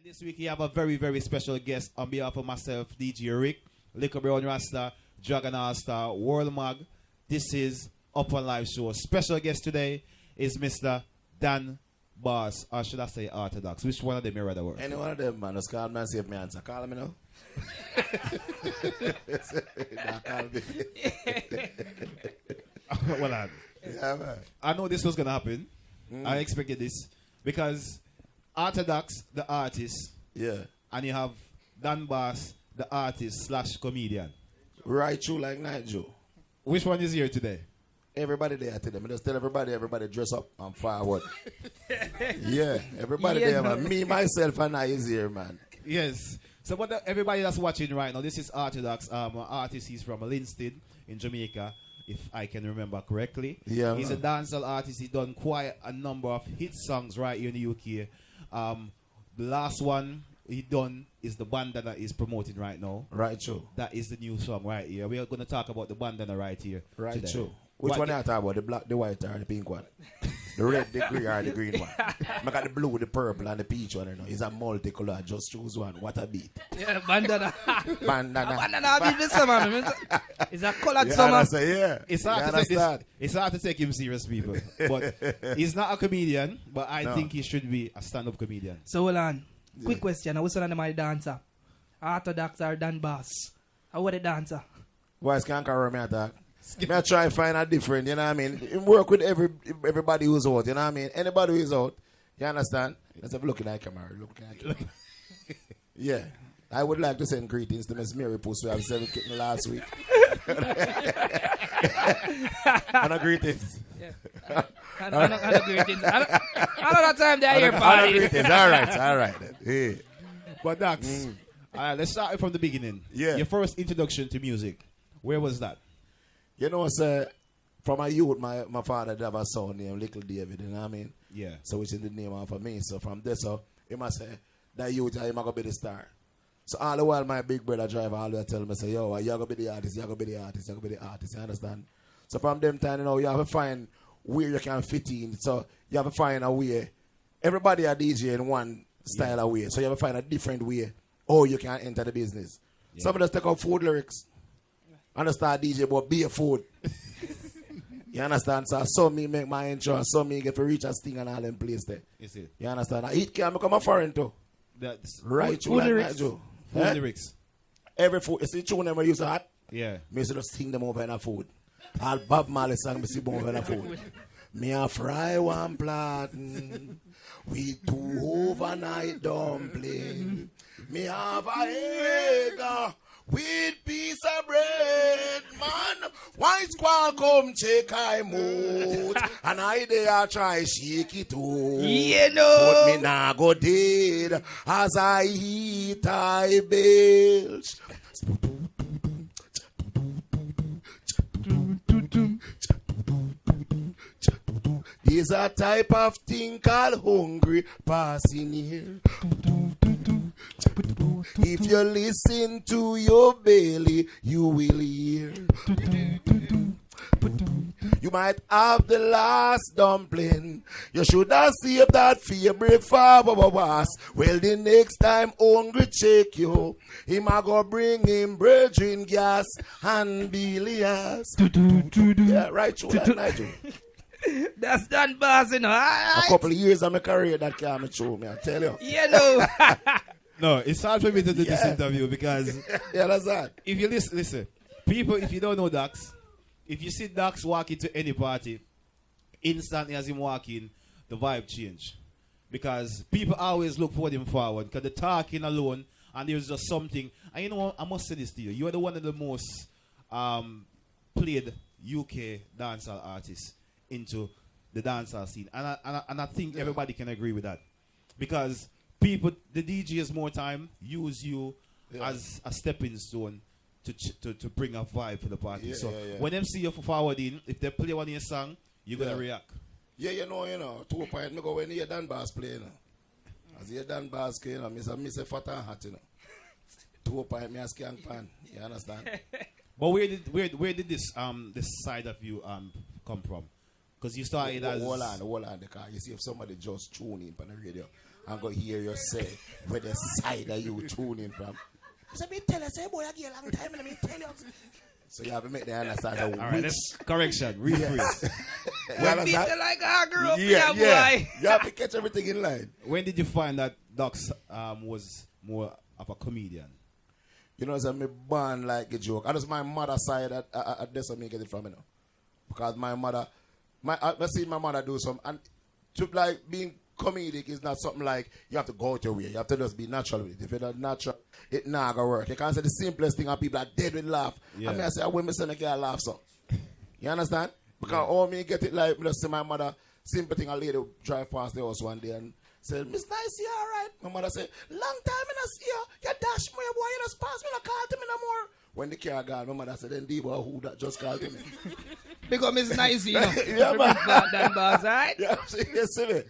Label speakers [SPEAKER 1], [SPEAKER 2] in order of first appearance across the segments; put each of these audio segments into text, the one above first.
[SPEAKER 1] This week we have a very, very special guest on behalf of myself, DJ Rick, Liquor Brown Rasta, Dragon All-Star, World Mag. This is Up on Live Show. Special guest today is Mr. Dan Boss, or should I say Orthodox? Which one of them you rather work?
[SPEAKER 2] Any one of them, man. Just call me and see if me answer. Call me now. Nah, call me.
[SPEAKER 1] Well,
[SPEAKER 2] Yeah, man.
[SPEAKER 1] I know this was going to happen. I expected this because Orthodox, the artist,
[SPEAKER 2] Yeah.
[SPEAKER 1] and you have Dan Boss, the artist slash comedian.
[SPEAKER 2] Right through like Nigel.
[SPEAKER 1] Which one is here today?
[SPEAKER 2] Everybody there to them. I just tell everybody dress up and forward. Yeah, everybody
[SPEAKER 3] Yeah,
[SPEAKER 2] there,
[SPEAKER 3] no.
[SPEAKER 2] man. Me, myself, and I is here, man.
[SPEAKER 1] Yes. So, but everybody that's watching right now, this is Orthodox. An artist. He's from Linstead in Jamaica, if I can remember correctly.
[SPEAKER 2] Yeah,
[SPEAKER 1] He's
[SPEAKER 2] man.
[SPEAKER 1] a dancehall artist. He's done quite a number of hit songs right here in the UK. The last one he done is the bandana he's promoting right now.
[SPEAKER 2] Right through.
[SPEAKER 1] That is the new song right here. We are going to talk about the bandana right here.
[SPEAKER 2] Right
[SPEAKER 1] today.
[SPEAKER 2] through. Which
[SPEAKER 1] What
[SPEAKER 2] one are you talking about? The black, the white, or the pink one? The red, the green, or the green one? I got the blue, the purple, and the peach one. You know. It's a multicolor. Just choose one. What a beat.
[SPEAKER 3] Yeah, bandana.
[SPEAKER 2] Bandana.
[SPEAKER 3] Bandana, I this man. It's a colored
[SPEAKER 2] You
[SPEAKER 3] summer.
[SPEAKER 2] understand? Yeah.
[SPEAKER 1] It's hard,
[SPEAKER 2] You
[SPEAKER 1] to take this,
[SPEAKER 2] understand?
[SPEAKER 1] it's hard to take him serious, people. But he's not a comedian, but I
[SPEAKER 2] No.
[SPEAKER 1] think he should be a stand-up comedian.
[SPEAKER 3] So hold on. Quick question. What's one of them are the dancer? Orthodox or Dan Bass? How are the dancer?
[SPEAKER 2] Boys can't carry me attack. Me I try to find a different, you know what I mean? You work with everybody who's out, you know what I mean? Anybody who's out, you understand? Let's have a look in that camera. Look in that camera. Yeah. I would like to send greetings to Miss Mary Puss, who have 7 kittens last week. And a greetings.
[SPEAKER 3] I don't greetings. I don't know time they're here
[SPEAKER 2] And a
[SPEAKER 3] party.
[SPEAKER 2] greetings. All right. Then. Yeah.
[SPEAKER 1] But Dax, let's start from the beginning.
[SPEAKER 2] Yeah.
[SPEAKER 1] Your first introduction to music, where was that?
[SPEAKER 2] You know, sir, from my youth, my father did have a son named Little David, you know what I mean?
[SPEAKER 1] Yeah.
[SPEAKER 2] So which is the name of me. So from there, so he must say, that youth, I'm going to be the star. So all the while, my big brother driver always tell me, say, yo, you're going to be the artist, you're going to be the artist, you're going to be the artist, you understand? So from them time, you know, you have to find where you can fit in. So you have to find a way. Everybody a DJ in one style of way. So you have to find a different way or you can enter the business.
[SPEAKER 1] Yeah.
[SPEAKER 2] Some of us take out food lyrics. Understand DJ, but be a food. You understand? So I saw me make my intro, I saw me get to reach a sting and all them place there.
[SPEAKER 1] You see,
[SPEAKER 2] You understand? It can become a foreign too.
[SPEAKER 1] that's
[SPEAKER 2] Right,
[SPEAKER 3] food lyrics.
[SPEAKER 2] Joe.
[SPEAKER 1] full lyrics.
[SPEAKER 2] Every food, you see tune them when you use hot,
[SPEAKER 1] Yeah.
[SPEAKER 2] me used to just sing them over in a food. All Bob Marley song, me see them over in a food. Me a fry one platin with 2 overnight dumpling. Me have a egg with piece of bread, man. Why squall come check I mood, and I there try shake it out.
[SPEAKER 3] Yeah,
[SPEAKER 2] But
[SPEAKER 3] no.
[SPEAKER 2] me nah go dead as I eat I belch. There's a type of thing called hungry passing here. If you listen to your belly, you will hear. You might have the last dumpling. You should have saved that for your breakfast. Well, the next time hungry check you, him a go bring him brethren gas and billiards. Yeah, right through that, Nigel.
[SPEAKER 3] That's Dan Bass, you know.
[SPEAKER 2] A couple of years of my career that came through me, I tell you.
[SPEAKER 3] Yeah, no.
[SPEAKER 1] No, it's hard for me to do this interview because
[SPEAKER 2] Yeah, that's that.
[SPEAKER 1] if you listen, people, if you don't know Dax, if you see Dax walk into any party, instantly as him walk in, the vibe change. Because people always look for him forward, because the talking alone, and there's just something. And you know what, I must say this to you. You are the one of the most played UK dancehall artists into the dancehall scene. And I think everybody can agree with that. Because people, the DJs more time use you as a stepping stone to bring a vibe for the party.
[SPEAKER 2] Yeah,
[SPEAKER 1] so
[SPEAKER 2] yeah.
[SPEAKER 1] when them see you for forwarding, if they play one of your song, you're going to
[SPEAKER 2] Yeah.
[SPEAKER 1] react.
[SPEAKER 2] Yeah, you know, 2 point, me go when you Dan Bass play, you know. As you Dan Bass play, you know, me say fat and hot, you know. 2 point, me a skank pan, you understand?
[SPEAKER 1] But where did this side of you come from? Because you started as
[SPEAKER 2] Hold on, because you see if somebody just tune in on the radio and go hear you say where the side are you tuning from. So me tell you, say boy, I get a long time and me tell you. So you have to make the understand
[SPEAKER 1] All right, that's correction. Rephrase.
[SPEAKER 2] When
[SPEAKER 3] Beat you like a girl,
[SPEAKER 2] yeah,
[SPEAKER 3] boy.
[SPEAKER 2] you have to catch everything in line.
[SPEAKER 1] When did you find that Docs was more of a comedian?
[SPEAKER 2] You know, so me born like a joke. And it's my mother's side that's where me get it from, you know. Because my mother, I seen my mother do some, and to like being comedic is not something like you have to go out your way. You have to just be natural with it. If you're not natural, it not gonna work. You can't say the simplest thing and people are dead with laugh.
[SPEAKER 1] Yeah.
[SPEAKER 2] I mean, I say, when me son a girl laugh so. You understand? Because all me get it like, me just see my mother, simple thing, a lady drive past the house one day and said, Miss Nice, you alright? My mother said, long time I not see you. You dash me, boy, you just pass me, no call to me no more. When the car gone, my mother said, then Debo, who that just called to me?
[SPEAKER 3] Because Miss Nice, you know.
[SPEAKER 2] Yeah, man.
[SPEAKER 3] Dan Boss, right?
[SPEAKER 2] Yeah, you see me?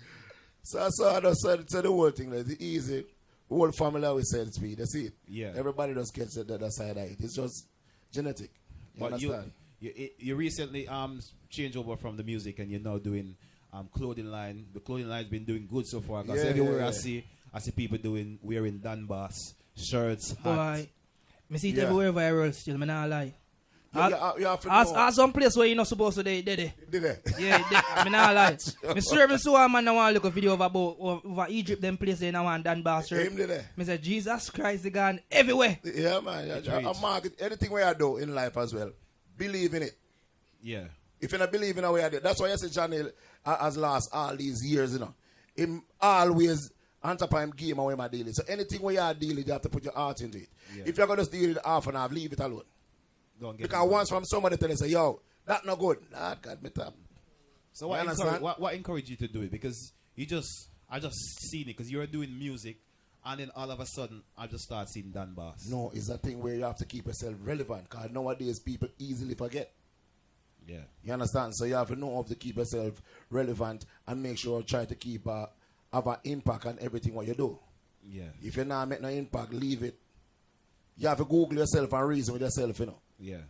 [SPEAKER 2] So I just said the whole thing, like, it's easy. The whole family always said it's me. That's it.
[SPEAKER 1] Yeah.
[SPEAKER 2] Everybody just gets the other side of it. It's just genetic. You
[SPEAKER 1] But
[SPEAKER 2] understand?
[SPEAKER 1] you recently changed over from the music and you're now doing clothing line. The clothing line's been doing good so far. Because
[SPEAKER 2] Yeah,
[SPEAKER 1] everywhere
[SPEAKER 2] yeah,
[SPEAKER 1] I see people wearing Dan Boss shirts, hats.
[SPEAKER 3] Boy, me see it
[SPEAKER 2] Yeah.
[SPEAKER 3] everywhere viral still, me not lie.
[SPEAKER 2] You have to know.
[SPEAKER 3] As some place where you're not supposed to they
[SPEAKER 2] Did they?
[SPEAKER 3] Yeah, me not lie. Me swear me saw a man now want to look a video over Egypt, them place they now want Dan Boss shirt.
[SPEAKER 2] Him did they?
[SPEAKER 3] Me say, Jesus Christ, they gone everywhere.
[SPEAKER 2] Yeah, man. I market anything where I do in life as well. Believe in it.
[SPEAKER 1] Yeah.
[SPEAKER 2] If you don't believe in a way I do, that's why I say Johnny has lost all these years, you know. Him always on top of him game away my dealing. So anything where you are dealing, you have to put your heart into it.
[SPEAKER 1] Yeah.
[SPEAKER 2] If you're going to just deal with it half and half, leave it alone.
[SPEAKER 1] Don't get
[SPEAKER 2] Because once from somebody tell you, say, yo, that not good. Nah, God, me tap.
[SPEAKER 1] So
[SPEAKER 2] You understand?
[SPEAKER 1] what encouraged you to do it? Because I just seen it because you were doing music, and then all of a sudden I just started seeing Dan Boss.
[SPEAKER 2] No, it's a thing where you have to keep yourself relevant. Because nowadays people easily forget.
[SPEAKER 1] Yeah.
[SPEAKER 2] You understand? So you have to know how to keep yourself relevant and make sure you try to keep have an impact on everything what you do.
[SPEAKER 1] Yeah.
[SPEAKER 2] If you're not making no impact, leave it. You have to Google yourself and reason with yourself, you know.
[SPEAKER 1] Yeah.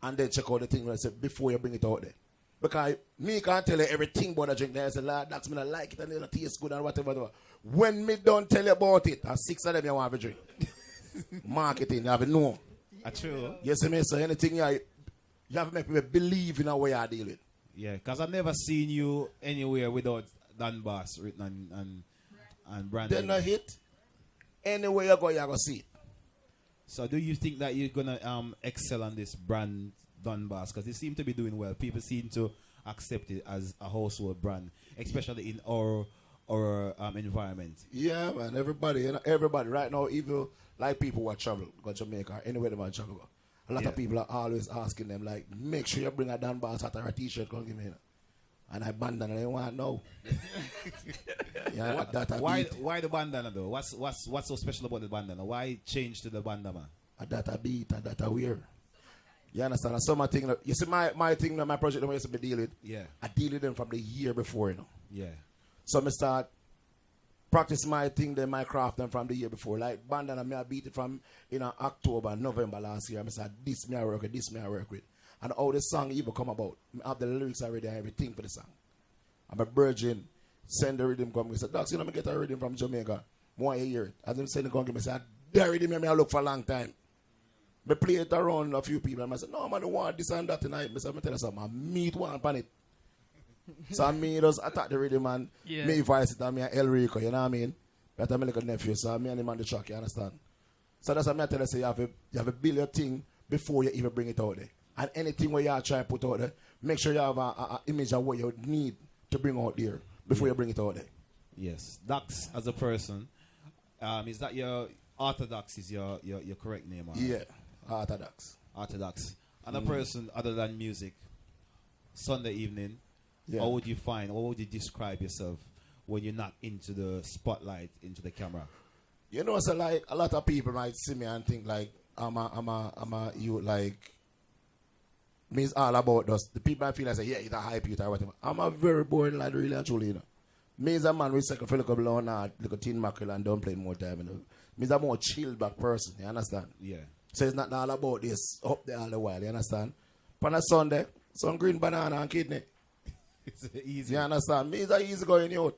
[SPEAKER 2] And then check out the thing when I say before you bring it out there. Because me can't tell you everything about the drink. Then I say, Lord, that's me not like it and it don't taste good and whatever. When me don't tell you about it, and 6 of them you want to drink. Marketing, you have to know.
[SPEAKER 1] True.
[SPEAKER 2] You see me? So anything you have to make people believe in a way I deal with.
[SPEAKER 1] Yeah, because I've never seen you anywhere without Dan Boss written and branded.
[SPEAKER 2] Then a hit. Anywhere you go, you're going to see it.
[SPEAKER 1] So do you think that you're going to excel on this brand Dan Boss? Because they seem to be doing well. People seem to accept it as a household brand, especially in our environment.
[SPEAKER 2] Yeah, man. Everybody right now, even like people who are travel, go to Jamaica, anywhere they want to travel. A lot of people are always asking them, like, make sure you bring a Dan Boss hat or a t-shirt, come give me. And I bandana, they want no. Yeah,
[SPEAKER 1] Why the bandana though? What's so special about the bandana? Why change to the bandana?
[SPEAKER 2] A data beat, a data wear. You understand? And some thing, you see my thing, my project that I used to deal with.
[SPEAKER 1] Yeah.
[SPEAKER 2] I deal with them from the year before, you know.
[SPEAKER 1] Yeah.
[SPEAKER 2] So I start practice my thing, then my craft them from the year before. Like bandana, I beat it from October, November last year. I said, this me I work with, this me I work with. And how the song even come about. I have the lyrics already and everything for the song. I'm a virgin, send the rhythm come. He said, Docs, you know me get a rhythm from Jamaica. Want to hear it. As him send it come give me, say, that rhythm I look for a long time. I play it around a few people and I said, no man, I want this and that tonight. I said, I'm tell you something, I meet one on it. So I mean, just attack the rhythm and me voice it and me and El Rico, you know what I mean? But I'm like a nephew, so me and him on the track, you understand? So that's what I tell you, say, you have a build your thing before you even bring it out there. And anything where you are trying to put out there, make sure you have an image of what you need to bring out there before you bring it out there.
[SPEAKER 1] Yes. Docs as a person, is that your Orthodox is your correct name? Right?
[SPEAKER 2] Yeah, Orthodox.
[SPEAKER 1] Orthodox. And a person other than music, Sunday evening,
[SPEAKER 2] Yeah.
[SPEAKER 1] how would you describe yourself when you're not into the spotlight, into the camera?
[SPEAKER 2] You know, so like a lot of people might see me and think like I'm a you like means all about us. The people I feel like say, yeah, it's a hype youth or whatever. I'm a very boring lad, really and truly, you know. Me is a man with second for a couple of hours, like a tin mackerel and don't play more time, you know. Me is a more chilled back person, you understand?
[SPEAKER 1] Yeah.
[SPEAKER 2] So it's not all about this up there all the while, you understand? On a Sunday, some green banana and kidney.
[SPEAKER 1] It's easy.
[SPEAKER 2] You understand? Me is a easy going youth.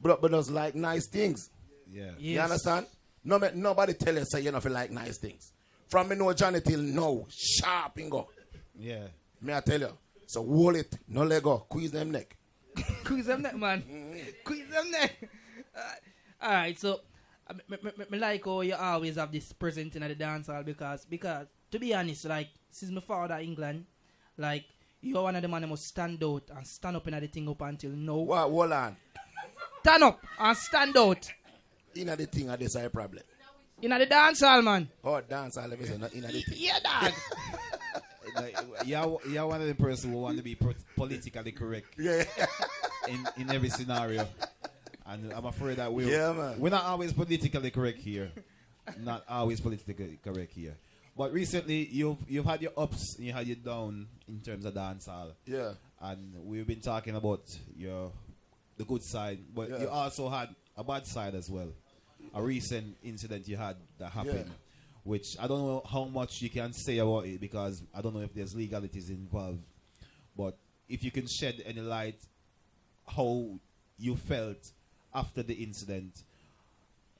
[SPEAKER 2] but just like nice things.
[SPEAKER 1] Yeah.
[SPEAKER 3] Yes.
[SPEAKER 2] You understand? Nobody tell you say you don't feel like nice things. From me know Johnny till now, sharp and go.
[SPEAKER 1] Yeah.
[SPEAKER 2] Me I tell you. So hold it, no let go, squeeze them neck.
[SPEAKER 3] Squeeze them neck, man. Squeeze them neck. Alright, so me like how you always have this present in the dance hall because to be honest, like since my father England, like you're one of the man that must stand out and stand up in the thing up until now.
[SPEAKER 2] What? Hold on.
[SPEAKER 3] Stand up and stand out.
[SPEAKER 2] In the thing I decide problem.
[SPEAKER 3] In the dance hall, man.
[SPEAKER 2] Oh, dance all of a sudden, in the thing.
[SPEAKER 3] Yeah, dog.
[SPEAKER 1] You're one of the person who want to be politically correct
[SPEAKER 2] Yeah.
[SPEAKER 1] in every scenario. And I'm afraid that
[SPEAKER 2] man.
[SPEAKER 1] we're not always politically correct here. Not always politically correct here. But recently, you've had your ups and you had your down in terms of dancehall.
[SPEAKER 2] Yeah.
[SPEAKER 1] And we've been talking about the good side, but you also had a bad side as well. A recent incident you had that happened, which I don't know how much you can say about it because I don't know if there's legalities involved. But if you can shed any light how you felt after the incident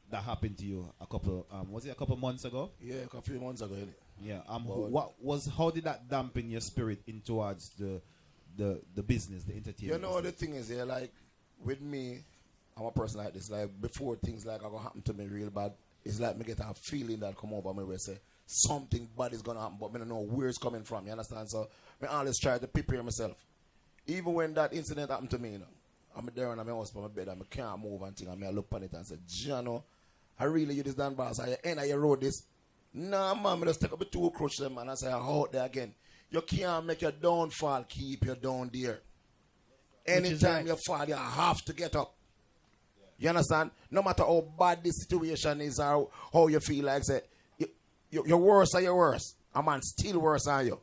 [SPEAKER 1] that happened to you a couple months ago?
[SPEAKER 2] Yeah, a few months ago, innit?
[SPEAKER 1] Yeah. How did that dampen your spirit in towards the business, the entertainment?
[SPEAKER 2] You know
[SPEAKER 1] business?
[SPEAKER 2] the thing is, like with me, I'm a person like this. Like before things like are gonna happen to me real bad, it's like me get a feeling that come over me where say something bad is gonna happen, but me don't know where it's coming from. You understand? So I always try to prepare myself. Even when that incident happened to me, you know, I'm there in my house by my bed and I can't move and thing, and I look on it and say, Jano, I really you this Dan Boss, I end of your road this. Nah man, I just take up a two crush them and I say I'm out there again. You can't make your downfall keep you down there. Anytime you fall, you have to get up. You understand? No matter how bad the situation is or how you feel like say, you're worse or you're worse. A man still worse than you.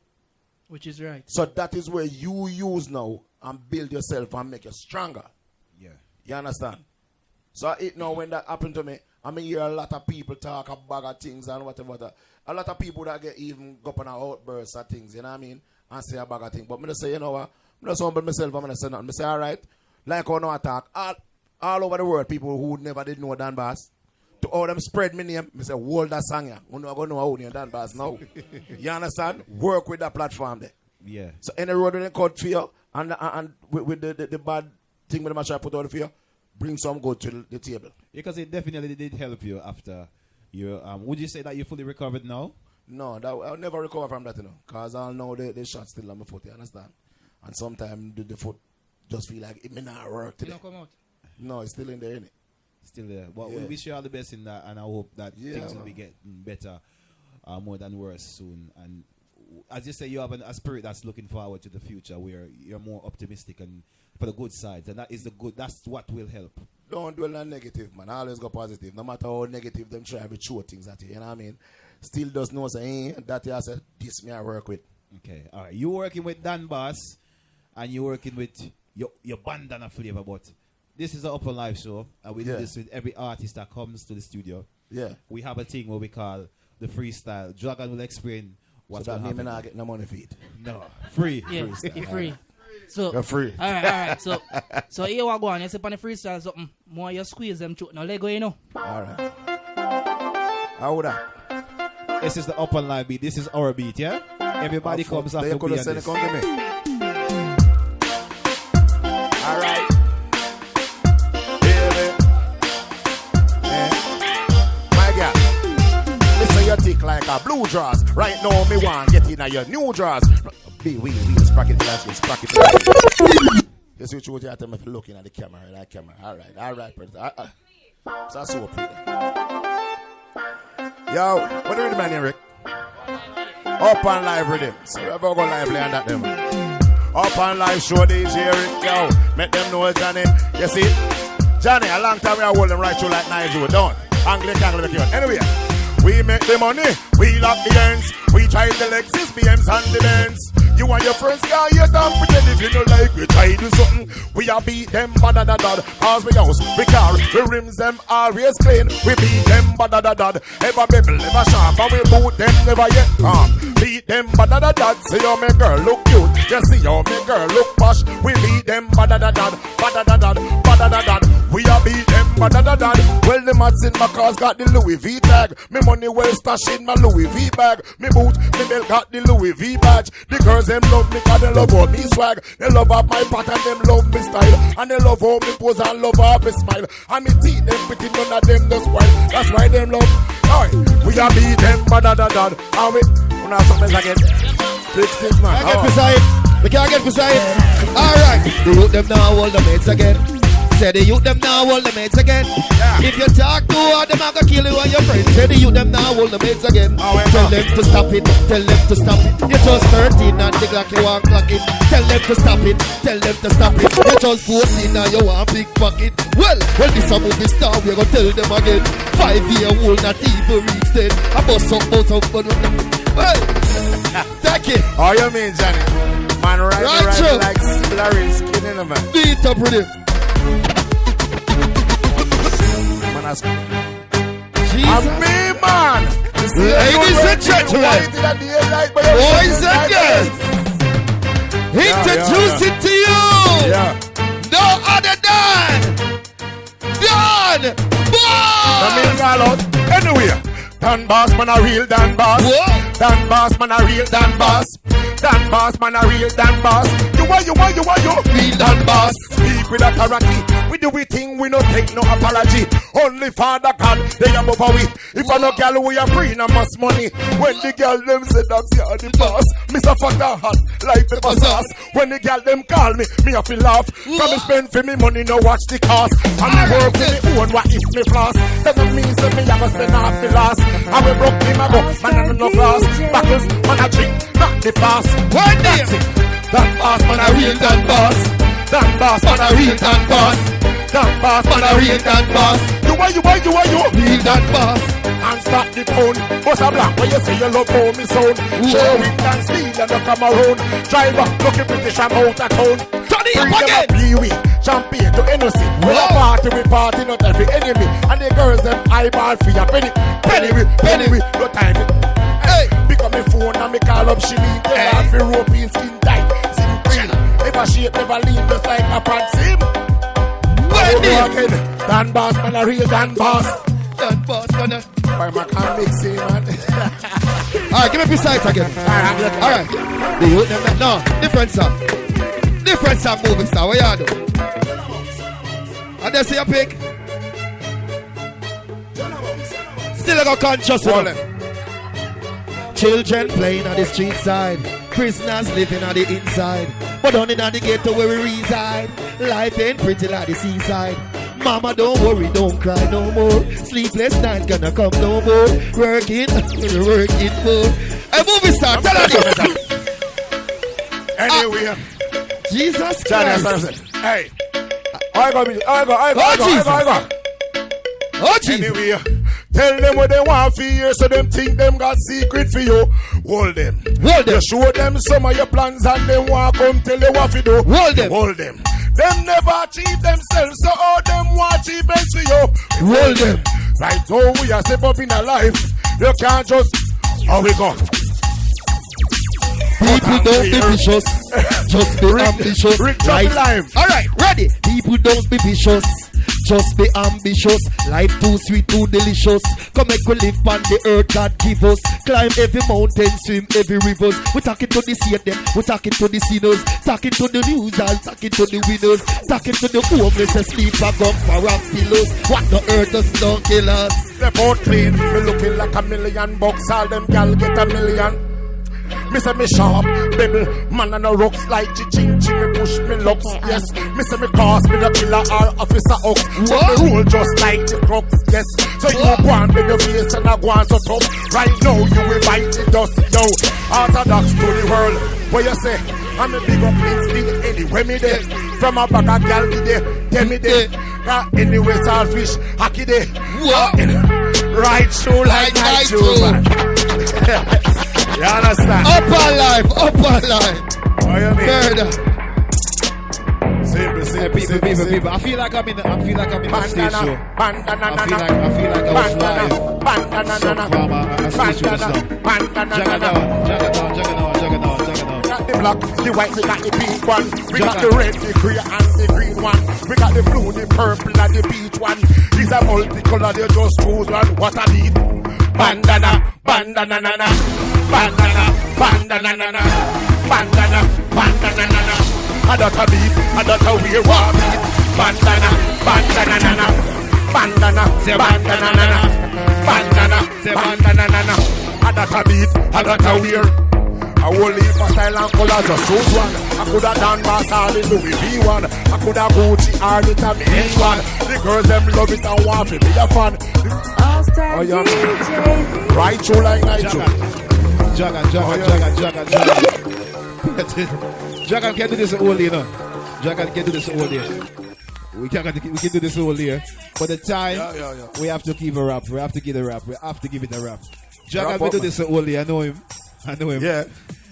[SPEAKER 3] Which is right.
[SPEAKER 2] So that is where you use now and build yourself and make you stronger.
[SPEAKER 1] Yeah.
[SPEAKER 2] You understand? So it now when that happened to me, I mean hear a lot of people talk a bag of things and whatever. A lot of people that get even go up on an outburst of things, you know what I mean? And say a bag of things. But me just say, you know what? I'm just humble myself, I'm gonna say nothing. I say, alright, like how now I talk, all over the world, people who never did know Dan Boss. To all them spread my name, I say, hold that song here. I'm not going to know how you Dan Boss now. You understand? Work with that platform there.
[SPEAKER 1] Yeah.
[SPEAKER 2] So any road when they cut for you, and with the bad thing with the match I put out for you, bring some good to the table.
[SPEAKER 1] Because it definitely did help you after you. Would you say that you're fully recovered now?
[SPEAKER 2] No, I'll never recover from that, you know. Because I'll know the shot still on my foot, you understand? And sometimes the foot just feel like it may not work today.
[SPEAKER 3] It don't come out.
[SPEAKER 2] No, it's still in there, innit?
[SPEAKER 1] Still there. But we wish you all the best in that, and I hope that things will be getting better more than worse soon. And as you say, you have a spirit that's looking forward to the future where you're more optimistic and for the good sides. And that is the good. That's what will help.
[SPEAKER 2] Don't dwell on negative, man. Always go positive. No matter how negative them try to throw things at you, you know what I mean? Still does know say, that you say, this me I work with.
[SPEAKER 1] Okay, all right. You working with Dan Boss, and you working with your bandana flavor, but this is an Open Live show, and we do this with every artist that comes to the studio.
[SPEAKER 2] Yeah.
[SPEAKER 1] We have a thing what we call the freestyle. Dragon will explain what's
[SPEAKER 2] so that
[SPEAKER 1] going to happen.
[SPEAKER 2] not get no money for it.
[SPEAKER 1] No, free.
[SPEAKER 3] Yeah,
[SPEAKER 1] Freestyle.
[SPEAKER 3] you're free. So
[SPEAKER 2] you're free.
[SPEAKER 3] All right. So here we go on. You say on the freestyle something. More you squeeze them through. Now let go, you know.
[SPEAKER 2] All right. How would that?
[SPEAKER 1] This is the Open Live beat. This is our beat, yeah? Everybody comes after
[SPEAKER 2] me. All right. My girl, listen, you tick like a blue draws. Right now, me want get in your new draws. We sprocket flash. You see what you have to me looking at the camera, that camera. All right, brother. So that's so pretty. Yo, what do you man, Eric? Up on live rhythm. So we're going to live play on that them. Up on live show DJ Eric. Yo, make them know Johnny. You see? Johnny, a long time we are holding right through like Nigel. Don't. Anglican. Anyway, we make the money. We lock the ends. We drive the Lexus, BMs and the Benz. You and your friends, yeah, you don't pretend if you don't like we try do something. We are beat them, badadadad. Cause we house, we car, we rims them always clean. We beat them, badadadad. Ever bibble, ever sharp, and we boot them, never yet calm. Beat them, badadadad. See how me girl look cute. You see how me girl look posh. We beat them, badadadad, badadadad, badadadad. We a beat them, but well, the mats in my cars got the Louis V tag. Me money well stashed in my Louis V bag. Me boot, me belt got the Louis V badge. The girls them love me cause they love all me swag. They love up my pattern, them love me style. And they love how me pose and love how me smile. And me teeth them pretty, none of them just white. That's why them love. Alright, we a beat them, but and we have something again. 16 man.
[SPEAKER 4] I get beside. We can't get beside. Alright, the youth them now hold the mates again. Say the youth them now hold the mates again. Yeah. If you talk to her, them I gonna kill you and your friends. Say the youth them now hold the mates again. Tell them to stop it. Tell them to stop it. You're just 13 and the clock you want clock it. Tell them to stop it. Tell them to stop it. You're just 14 and you want big pocket. Well, this a movie star, we're gonna tell them again. 5-year-old not even reach 10. I bust up, but well, take it.
[SPEAKER 2] Oh, you mean, Johnny? Man, right like Larry skin in a man.
[SPEAKER 4] Beat up with him.
[SPEAKER 2] Man, that's
[SPEAKER 4] Jesus.
[SPEAKER 2] Me, man.
[SPEAKER 4] Ladies and gentlemen, boys and girls, introducing to you no other than Dan Boss.
[SPEAKER 2] Anyway, Dan Boss, man, a real Dan Boss.
[SPEAKER 4] What?
[SPEAKER 2] Dan Boss, man, a real Dan Boss. Dan Boss, man, a real Dan Boss. You real Dan Boss. Speak with authority. We do we thing, we no take no apology. Only Father God, they above we. If I no girl, we are free, no mass money. When the girl them say that's you're the boss, Mr. Father hot like pepper sauce. When the girl them call me have to laugh. From me spend for me money, no watch the cost. And me work with me own, what if me floss? That don't mean say me have to spend half the last. I will broke him a go, man and no glass. Backles, man a drink, not the fast. That's it. Dan Boss, man a real Dan Boss. Dan Boss, man a real Dan Boss. Dan Boss, man a real Dan Boss. You real Dan Boss. And stop the phone. Bust a black when you say you love home me sound. Show it and steal and you come around. Driver, looking British, I'm out of town.
[SPEAKER 4] Turn it up again.
[SPEAKER 2] Pee-wee, champagne to NOC. We a party, not every enemy. And the girls them eyeball for your penny, no time. Hey, pick up my phone and me call up Shilly. They have for rope in skin tight, skin green. Never shape, never lean, just like a pants him. Dan Boss, man, a real Dan Boss.
[SPEAKER 4] Dan Boss, man.
[SPEAKER 2] Why my can't mix it, man?
[SPEAKER 4] Alright, give me precise again. Alright. The youth them no, different song. Different song, moving star. What you do? And they say you pick. Still I got conscious of them. Children playing on the street side, prisoners living on the inside, but only on the ghetto where we reside. Life ain't pretty like the seaside. Mama, don't worry, don't cry no more. Sleepless nights gonna come no more. Working for. Hey, movie star, tell her this.
[SPEAKER 2] Anyway,
[SPEAKER 4] Jesus Christ.
[SPEAKER 2] Hey, I go.
[SPEAKER 4] Oh, Jesus.
[SPEAKER 2] Anyway, tell them what they want for you, so them think them got secret for you. Hold them. You show them some of your plans and they want come tell you what to do. Hold them. Them never achieve themselves, so all them want achievements for you.
[SPEAKER 4] Hold them.
[SPEAKER 2] Right now we are step up in our life. You can't just, how we go?
[SPEAKER 4] People don't be vicious, just be ambitious.
[SPEAKER 2] Right.
[SPEAKER 4] Alright, ready. People don't be vicious, just be ambitious. Life too sweet, too delicious. Come make we live on the earth God give us. Climb every mountain, swim every rivers. We talking to the them, we talking to the sinners, talking to the losers, talking to the winners, talking to the homeless asleep and gone for our pillows. What the earth does not kill us.
[SPEAKER 2] Step out clean, me looking like $1 million bucks. All them gal get $1 million. Me say me sharp, baby, man on the rocks like ching ching, me push me locks, yes. Me say me cross, me the killer or officer ox. So me roll just like the crooks, yes. So you go on with your face and I go on so tough. Right now you will bite the dust, yo. Orthodox to the world, what you say? I'm a big up instinct anyway me there. From a bag of gal there, tell me there. Anyway saltfish, hockey there. Right through like night through, man. You understand?
[SPEAKER 4] Up alive.
[SPEAKER 2] What you mean?
[SPEAKER 4] Murder.
[SPEAKER 2] Simple.
[SPEAKER 1] People. I feel like I'm in a stage show. I feel like I was live. Some from a stage show just now. Juggernaut.
[SPEAKER 2] Got the black, the white, we got the pink. each one. We got the red, the grey, and the green one. We got the blue, the purple, and the peach one. These are multicolored, you just choose one. What a beat. Bandana, bandana, nana. Bandana, bandana, nana. Bandana, bandana, nana. I don't a beat, I don't a wear one beat. Bandana, bandana, nana. Bandana, bandana, nana. Bandana, bandana, nana. I don't a beat, I don't a wear. I will leave my style and color, just choose one. I could have done bass or the Louis V1. I could have Gucci or the Tommy H1. The girls them love it and want to be a fan.
[SPEAKER 5] All-Star DJ.
[SPEAKER 2] Right through like Nitro.
[SPEAKER 1] Jagan. Jagan can do this all day, you know. Jagan can do this all day. We can do this all day. For the time, we have to keep a rap. We have to give it a rap. We have to give it a rap. Jagan can do this all day. I know him.
[SPEAKER 2] Yeah.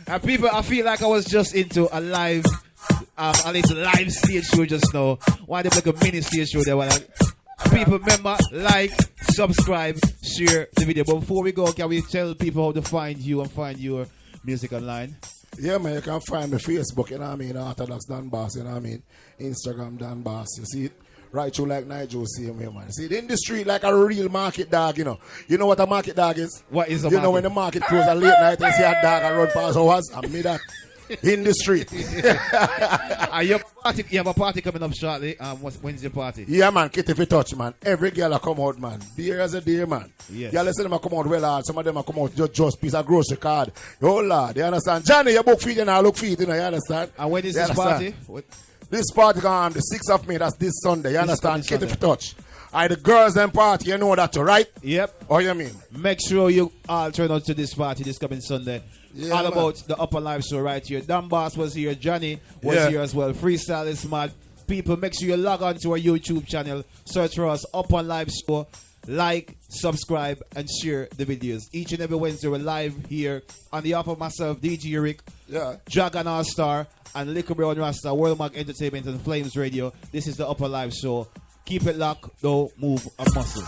[SPEAKER 1] And people, I feel like I was just into a live, at least a live stage show just now. Why they make a mini stage show there? People, remember, like, subscribe, share the video. But before we go, can we tell people how to find you and find your music online?
[SPEAKER 2] Yeah, man, you can find me Facebook, you know what I mean? Orthodox Dan Bass, you know what I mean? Instagram Dan Bass, you see it? Right through like Nigel, see him here, man. See it in the street like a real market dog, you know. You know what a market dog is?
[SPEAKER 1] What is a
[SPEAKER 2] You
[SPEAKER 1] market?
[SPEAKER 2] know when the market closes at late night and see a dog and run past hours? I made that in the street.
[SPEAKER 1] You have a party coming up shortly. When's your party?
[SPEAKER 2] Yeah, man, Kitty fi touch, man. Every girl a come out, man. Beer as a day, man.
[SPEAKER 1] Yes.
[SPEAKER 2] Yeah, listen, them a come out well hard. Some of them a come out just piece of grocery card. Oh, Lord, you understand? Johnny, you book feet and I look feet, you know, you understand?
[SPEAKER 1] And when is
[SPEAKER 2] You
[SPEAKER 1] this
[SPEAKER 2] understand?
[SPEAKER 1] party?
[SPEAKER 2] This party on the 6th of May, that's this Sunday, you understand?
[SPEAKER 1] Sunday.
[SPEAKER 2] Kitty fi touch. The girls them party, you know that too, right?
[SPEAKER 1] Yep.
[SPEAKER 2] What you mean?
[SPEAKER 1] Make sure you all turn out to this party this coming Sunday.
[SPEAKER 2] Yeah,
[SPEAKER 1] all
[SPEAKER 2] man.
[SPEAKER 1] about the Upper Live Show right here. Dan Bass was here. Johnny was here as well. Freestyle is mad. People, make sure you log on to our YouTube channel. Search for us, Upper Live Show. Like, subscribe, and share the videos. Each and every Wednesday, we're live here on behalf of myself, DJ Rick, Jagan All-Star, and Liquor Brown Rasta, World Mark Entertainment, and Flames Radio. This is the Upper Live Show. Keep it locked, don't move a muscle.